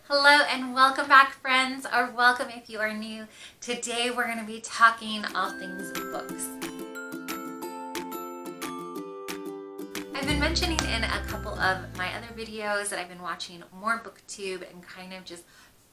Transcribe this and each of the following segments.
Hello and welcome back, friends, or welcome if you are new. Today we're going to be talking all things books. I've been mentioning in a couple of my other videos that I've been watching more BookTube and kind of just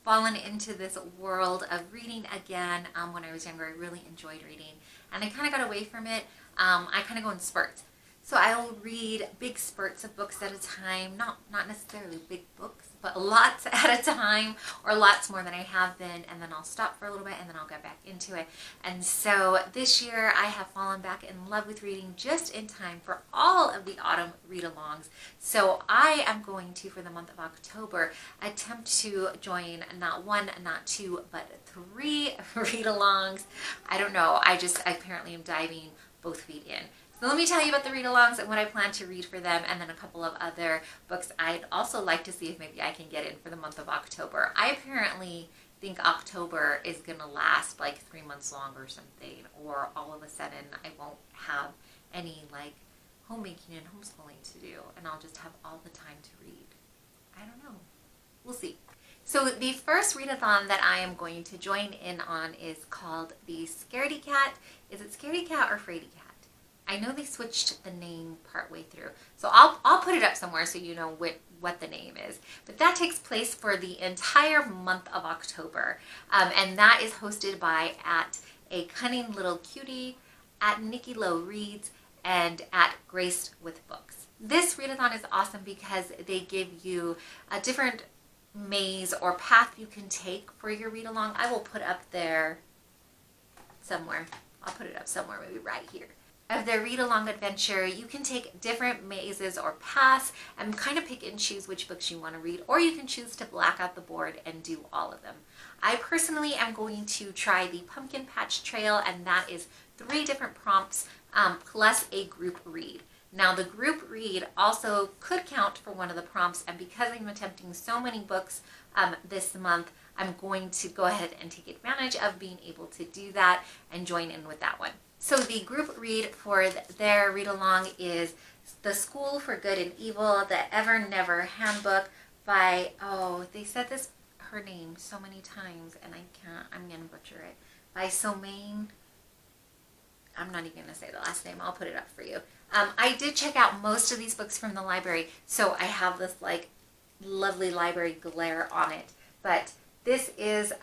fallen into this world of reading again. When I was younger, I really enjoyed reading, and I kind of got away from it. I kind of go in spurts. So I'll read big spurts of books at a time, not necessarily big books, but lots at a time, or lots more than I have been, and then I'll stop for a little bit and then I'll get back into it. And so this year I have fallen back in love with reading just in time for all of the autumn read-alongs. So I am going to, for the month of October, attempt to join not one, not two, but 3 read-alongs. I don't know, I apparently am diving both feet in. So let me tell you about the read-alongs and what I plan to read for them, and then a couple of other books I'd also like to see if maybe I can get in for the month of October. I apparently think October is going to last like 3 months long or something, or all of a sudden I won't have any like homemaking and homeschooling to do, and I'll just have all the time to read. I don't know. We'll see. So the first readathon that I am going to join in on is called the Scaredy Cat. Is it Scaredy Cat or Fraidy Cat? I know they switched the name partway through, so I'll put it up somewhere so you know what the name is. But that takes place for the entire month of October, and that is hosted by at a cunning little cutie, at Nikkiloreads, and at Graced with Books. This readathon is awesome because they give you a different maze or path you can take for your read along. I will put up there somewhere. I'll put it up somewhere, maybe right here. Of their read-along adventure, you can take different mazes or paths and kind of pick and choose which books you want to read, or you can choose to black out the board and do all of them. I personally am going to try the Pumpkin Patch Trail, and that is 3 different prompts plus a group read. Now the group read also could count for one of the prompts, and because I'm attempting so many books this month, I'm going to go ahead and take advantage of being able to do that and join in with that one. So the group read for their read-along is The School for Good and Evil, the Ever Never Handbook by, they said her name so many times and I'm going to butcher it, by Soman. I'm not even going to say the last name. I'll put it up for you. I did check out most of these books from the library, so I have this like lovely library glare on it. But this is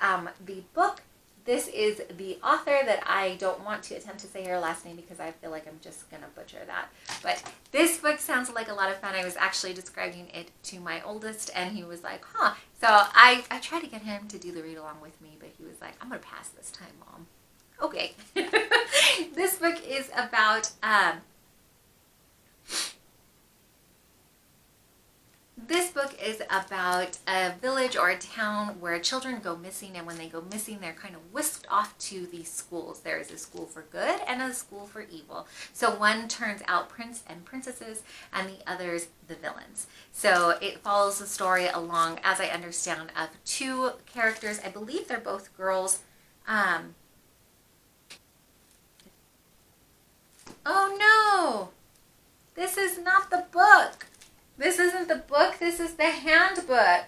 the book. This is the author that I don't want to attempt to say her last name because I feel like I'm just going to butcher that. But this book sounds like a lot of fun. I was actually describing it to my oldest, and he was like, huh. So I tried to get him to do the read along with me, but he was like, I'm going to pass this time, Mom. Okay. This book is about a village or a town where children go missing, and when they go missing, they're kind of whisked off to these schools. There is a school for good and a school for evil. So one turns out prince and princesses, and the others the villains. So it follows the story along, as I understand, of 2 characters. I believe they're both girls. Oh no! This is not the book! This isn't the book, this is the handbook.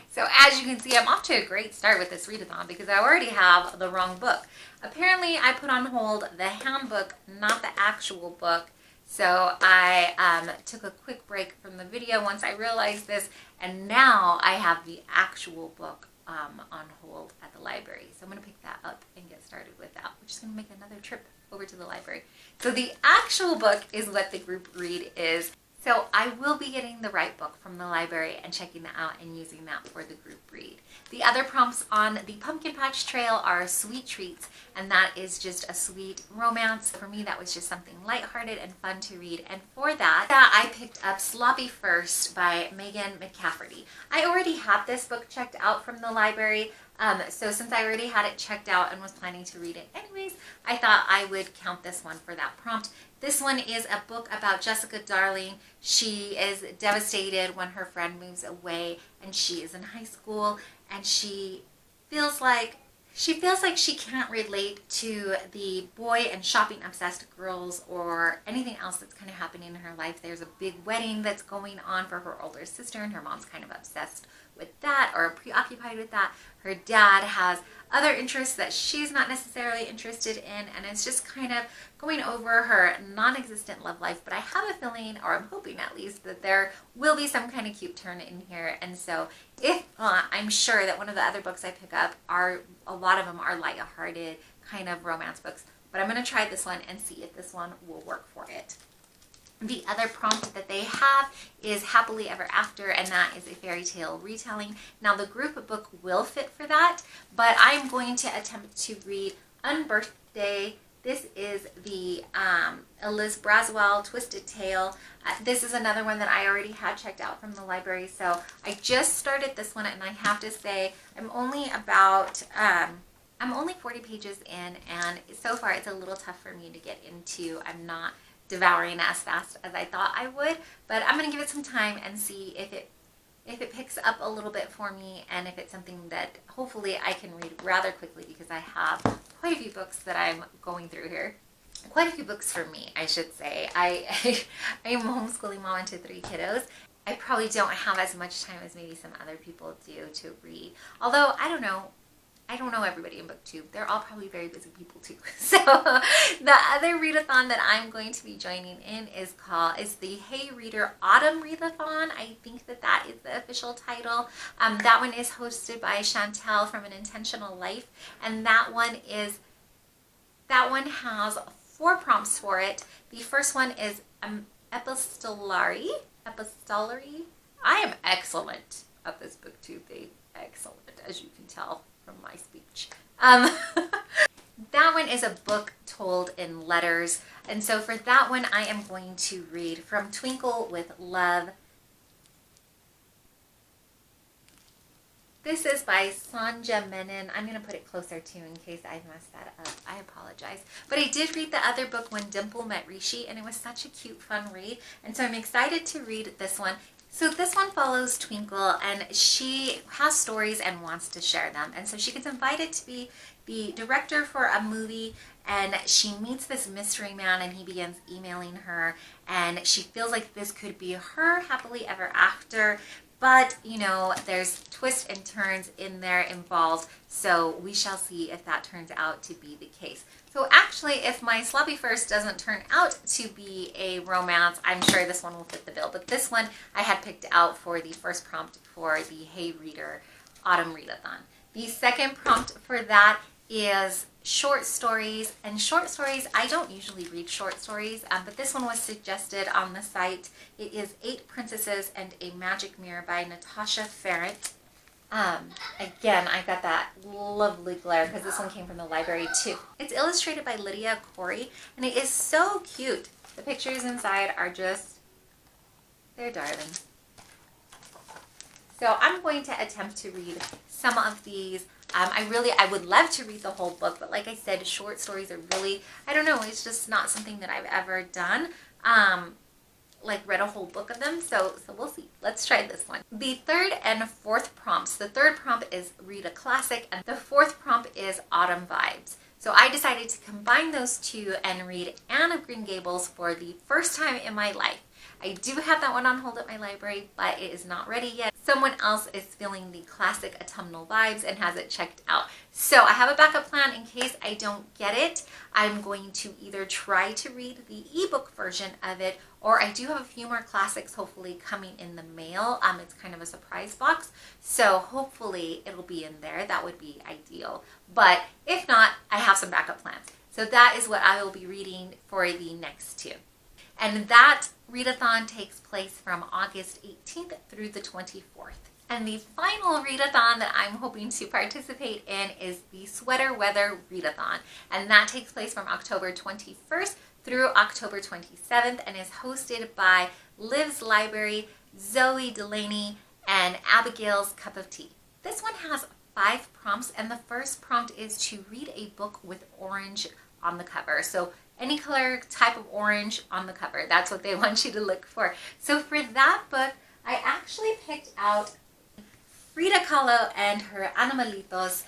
So as you can see, I'm off to a great start with this readathon because I already have the wrong book. Apparently I put on hold the handbook, not the actual book. So I took a quick break from the video once I realized this, and now I have the actual book on hold at the library. So I'm going to pick that up and get started with that, which is going to make another trip over to the library. So the actual book is what the group read is. So I will be getting the right book from the library and checking that out and using that for the group read. The other prompts on the Pumpkin Patch Trail are Sweet Treats, and that is just a sweet romance. For me, that was just something lighthearted and fun to read. And for that, I picked up Sloppy First by McCafferty. I already had this book checked out from the library. So since I already had it checked out and was planning to read it anyways, I thought I would count this one for that prompt. This one is a book about Jessica Darling. She is devastated when her friend moves away, and she is in high school, and she feels like she can't relate to the boy and shopping obsessed girls or anything else that's kind of happening in her life. There's a big wedding that's going on for her older sister, and her mom's kind of obsessed or preoccupied with that. Her dad has other interests that she's not necessarily interested in, and it's just kind of going over her non-existent love life. But I have a feeling, or I'm hoping at least, that there will be some kind of cute turn in here. And so if not, I'm sure that one of the other books I pick up a lot of them are light-hearted kind of romance books. But I'm going to try this one and see if this one will work for it. The other prompt that they have is Happily Ever After, and that is a fairy tale retelling. Now, the group book will fit for that, but I'm going to attempt to read Unbirthday. This is the Liz Braswell Twisted Tale. This is another one that I already had checked out from the library, so I just started this one, and I have to say I'm only 40 pages in, and so far it's a little tough for me to get into. I'm not devouring as fast as I thought I would, but I'm going to give it some time and see if it picks up a little bit for me, and if it's something that hopefully I can read rather quickly, because I have quite a few books that I'm going through here. Quite a few books for me, I should say. I am a homeschooling mom to 3 kiddos. I probably don't have as much time as maybe some other people do to read. Although, I don't know everybody in BookTube. They're all probably very busy people too. So the other readathon that I'm going to be joining in is the Hey Reader Autumn Readathon. I think that is the official title. That one is hosted by Chantel from An Intentional Life, and that one has 4 prompts for it. The first one is epistolary. I am excellent at this BookTube thing. Excellent, as you can tell from my speech. That one is a book told in letters, and so for that one I am going to read From Twinkle with Love. This is by Sandhya Menon. I'm going to put it closer too in case I messed that up. I apologize. But I did read the other book, When Dimple Met Rishi, and it was such a cute, fun read, and so I'm excited to read this one. So this one follows Twinkle, and she has stories and wants to share them. And so she gets invited to be the director for a movie, and she meets this mystery man, and he begins emailing her, and she feels like this could be her happily ever after. But, you know, there's twists and turns in there involved, so we shall see if that turns out to be the case. So actually, if my sloppy first doesn't turn out to be a romance, I'm sure this one will fit the bill. But this one I had picked out for the first prompt for the Hey Reader Autumn Readathon. The second prompt for that is short stories. And short stories, I don't usually read short stories, but this one was suggested on the site. It is 8 Princesses and a Magic Mirror by Natasha Farrant. Again, I got that lovely glare because this one came from the library too. It's illustrated by Lydia, Corry, and it is so cute. The pictures inside are just, they're darling. So I'm going to attempt to read some of these. I would love to read the whole book, but like I said, short stories are really, I don't know, it's just not something that I've ever done. Like read a whole book of them, so we'll see. Let's try this one. The third and fourth prompts. The third prompt is read a classic, and the fourth prompt is autumn vibes. So I decided to combine those two and read Anne of Green Gables for the first time in my life. I do have that one on hold at my library, but it is not ready yet. Someone else is feeling the classic autumnal vibes and has it checked out. So I have a backup plan in case I don't get it. I'm going to either try to read the ebook version of it, or I do have a few more classics hopefully coming in the mail. It's kind of a surprise box, so hopefully it'll be in there. That would be ideal. But if not, I have some backup plans. So that is what I will be reading for the next 2. And that readathon takes place from August 18th through the 24th. And the final readathon that I'm hoping to participate in is the Sweater Weather Readathon. And that takes place from October 21st through October 27th and is hosted by Liv's Library, Zoe Delaney, and Abigail's Cup of Tea. This one has 5 prompts, and the first prompt is to read a book with orange on the cover. So any color type of orange on the cover, that's what they want you to look for. So for that book, I actually picked out Frida Kahlo and her Animalitos.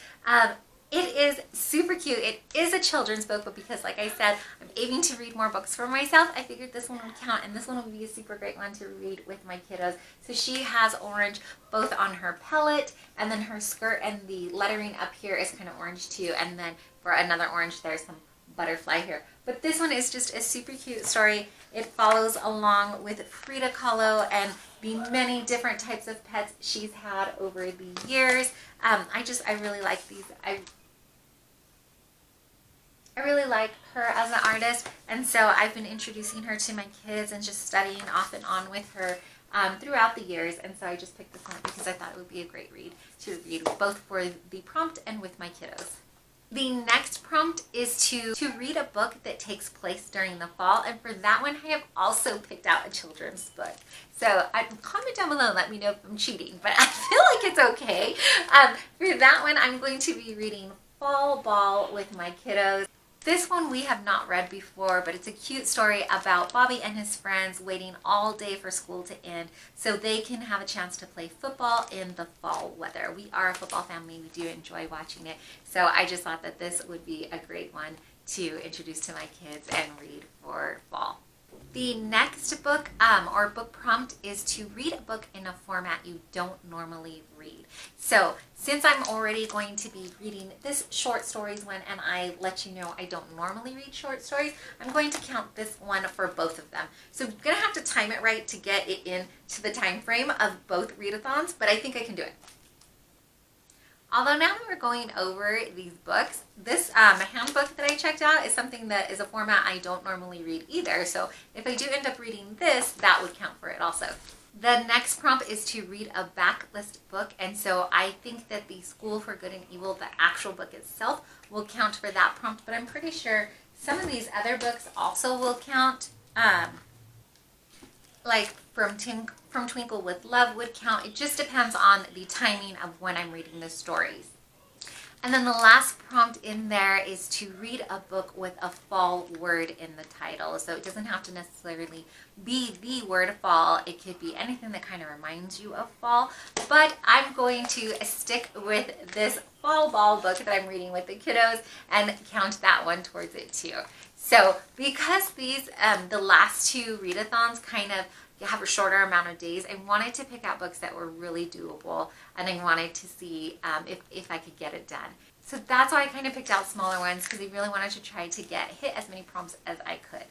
It is super cute. It is a children's book, but because, like I said, I'm aiming to read more books for myself, I figured this one would count, and this one would be a super great one to read with my kiddos. So she has orange both on her palette And then her skirt and the lettering up here is kind of orange too. And then for another orange, there's some butterfly here. But this one is just a super cute story. It follows along with Frida Kahlo and the many different types of pets she's had over the years. I really like these. I really like her as an artist, and so I've been introducing her to my kids and just studying off and on with her throughout the years, and so I just picked this one up because I thought it would be a great read to read both for the prompt and with my kiddos. The next prompt is to read a book that takes place during the fall, and for that one I have also picked out a children's book. So comment down below and let me know if I'm cheating, but I feel like it's okay. For that one I'm going to be reading Fall Ball with my kiddos. This one we have not read before, but it's a cute story about Bobby and his friends waiting all day for school to end so they can have a chance to play football in the fall weather. We are a football family. We do enjoy watching it. So I just thought that this would be a great one to introduce to my kids and read for fall. The next book or book prompt is to read a book in a format you don't normally read. So since I'm already going to be reading this short stories one, and I let you know I don't normally read short stories, I'm going to count this one for both of them. So I'm going to have to time it right to get it into the time frame of both readathons, but I think I can do it. Although now that we're going over these books, this handbook that I checked out is something that is a format I don't normally read either. So if I do end up reading this, that would count for it also. The next prompt is to read a backlist book. And so I think that the School for Good and Evil, the actual book itself, will count for that prompt. But I'm pretty sure some of these other books also will count. Like from Twinkle with Love would count. It just depends on the timing of when I'm reading the stories. And then the last prompt in there is to read a book with a fall word in the title. So it doesn't have to necessarily be the word fall. It could be anything that kind of reminds you of fall. But I'm going to stick with this Fall Ball book that I'm reading with the kiddos and count that one towards it too. So because these, the last two readathons kind of have a shorter amount of days, I wanted to pick out books that were really doable, and I wanted to see if I could get it done. So that's why I kind of picked out smaller ones, because I really wanted to try to hit as many prompts as I could.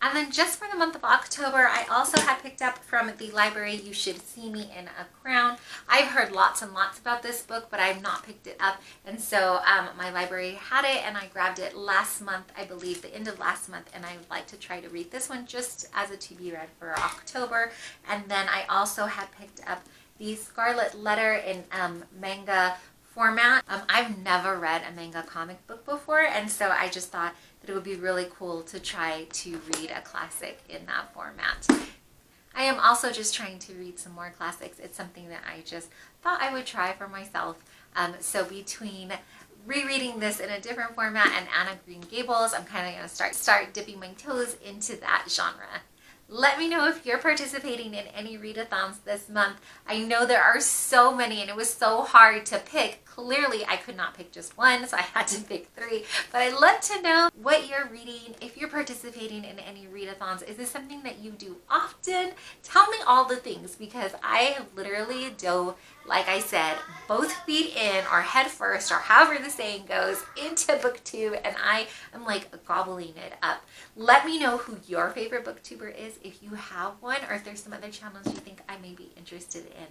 And then just for the month of October, I also had picked up from the library You Should See Me in a Crown. I've heard lots and lots about this book, but I've not picked it up. And so my library had it, and I grabbed it last month, I believe, the end of last month. And I would like to try to read this one just as a to be read for October. And then I also had picked up the Scarlet Letter in manga format. I've never read a manga comic book before, and so I just thought that it would be really cool to try to read a classic in that format. I am also just trying to read some more classics. It's something that I just thought I would try for myself. So between rereading this in a different format and Anna Green Gables, I'm kind of going to start dipping my toes into that genre. Let me know if you're participating in any readathons this month. I know there are so many, and it was so hard to pick. Clearly, I could not pick just one, so I had to pick 3. But I'd love to know what you're reading, if you're participating in any readathons. Is this something that you do often? Tell me all the things, because I have literally dove, like I said, both feet in or head first, or however the saying goes, into booktube, and I am like gobbling it up. Let me know who your favorite booktuber is, if you have one, or if there's some other channels you think I may be interested in.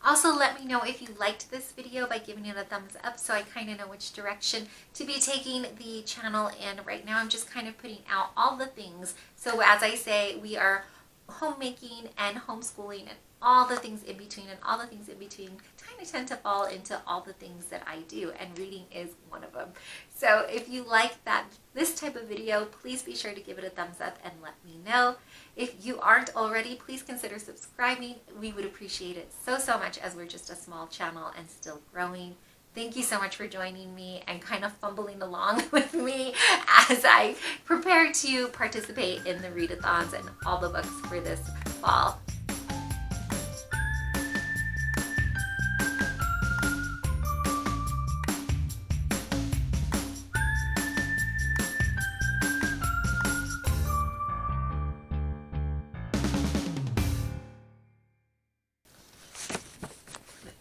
Also, let me know if you liked this video by giving it a thumbs up, so I kind of know which direction to be taking the channel in. Right now I'm just kind of putting out all the things. So as I say, we are homemaking and homeschooling and all the things in between, and all the things in between kind of tend to fall into all the things that I do, and reading is one of them. So if you like this type of video, please be sure to give it a thumbs up and let me know. If you aren't already, please consider subscribing. We would appreciate it so much, as we're just a small channel and still growing. Thank you so much for joining me and kind of fumbling along with me as I prepare to participate in the readathons and all the books for this fall.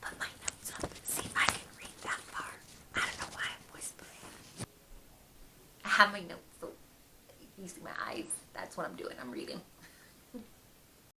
Put my notes up. have my notes, so you see my eyes. That's what I'm doing. I'm reading.